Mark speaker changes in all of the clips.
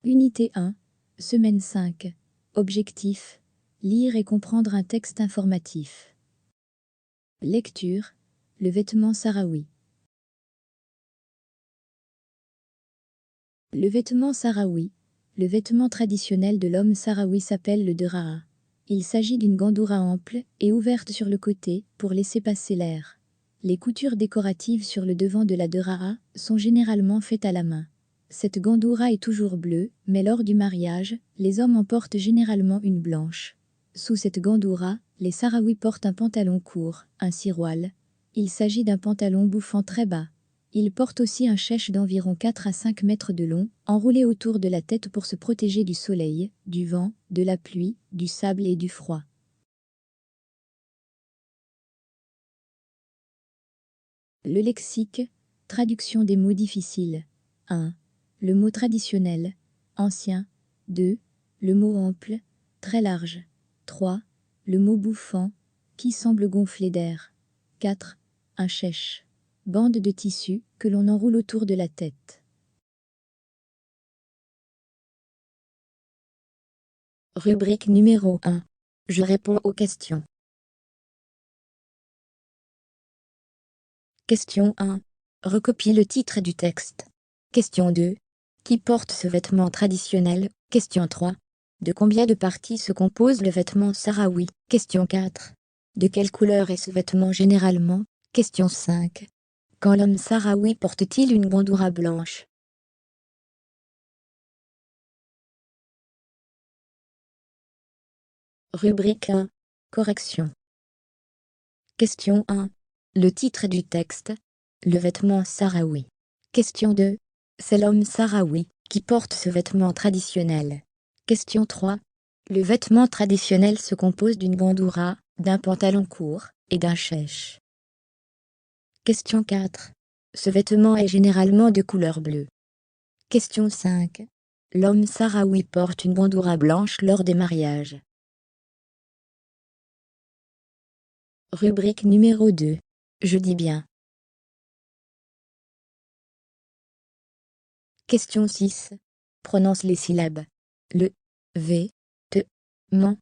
Speaker 1: Unité 1, semaine 5. Objectif: lire et comprendre un texte informatif. Lecture: le vêtement sahraoui. Le vêtement sahraoui, le vêtement traditionnel de l'homme sahraoui s'appelle le dera'a. Il s'agit d'une gandoura ample et ouverte sur le côté pour laisser passer l'air. Les coutures décoratives sur le devant de la dera'a sont généralement faites à la main. Cette gandoura est toujours bleue, mais lors du mariage, les hommes en portent généralement une blanche. Sous cette gandoura, les Sahraouis portent un pantalon court, un siroal. Il s'agit d'un pantalon bouffant très bas. Ils portent aussi un chèche d'environ 4 à 5 mètres de long, enroulé autour de la tête pour se protéger du soleil, du vent, de la pluie, du sable et du froid. Le lexique, traduction des mots difficiles. 1. Le mot traditionnel, ancien. 2. Le mot ample, très large. 3. Le mot bouffant, qui semble gonfler d'air. 4. Un chèche, bande de tissu que l'on enroule autour de la tête. Rubrique numéro 1. Je réponds aux questions. Question 1. Recopie le titre du texte. Question 2. Qui porte ce vêtement traditionnel? Question 3. De combien de parties se compose le vêtement sahraoui? Question 4. De quelle couleur est ce vêtement généralement? Question 5. Quand l'homme sahraoui porte-t-il une gandoura blanche? Rubrique 1. Correction. Question 1. Le titre du texte. Le vêtement sahraoui. Question 2. C'est l'homme sahraoui qui porte ce vêtement traditionnel. Question 3. Le vêtement traditionnel se compose d'une gandoura, d'un pantalon court et d'un chèche. Question 4. Ce vêtement est généralement de couleur bleue. Question 5. L'homme sahraoui porte une gandoura blanche lors des mariages. Rubrique numéro 2. Je dis bien. Question 6. Prononce les syllabes. Le, v, te, ment.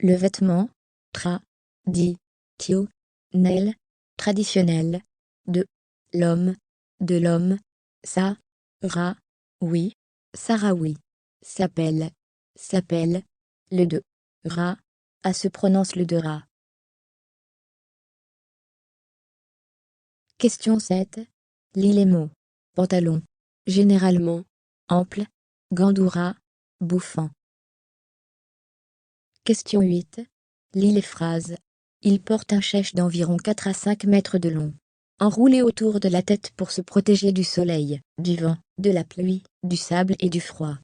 Speaker 1: Le vêtement, tra, di, tio, nel, traditionnel. De l'homme, sa, ra, oui, sahraoui. S'appelle, le de, ra, à se prononce le de ra. Question 7. Lis les mots. Pantalon. Généralement. Ample. Gandoura. Bouffant. Question 8. Lis les phrases. Il porte un chèche d'environ 4 à 5 mètres de long, enroulé autour de la tête pour se protéger du soleil, du vent, de la pluie, du sable et du froid.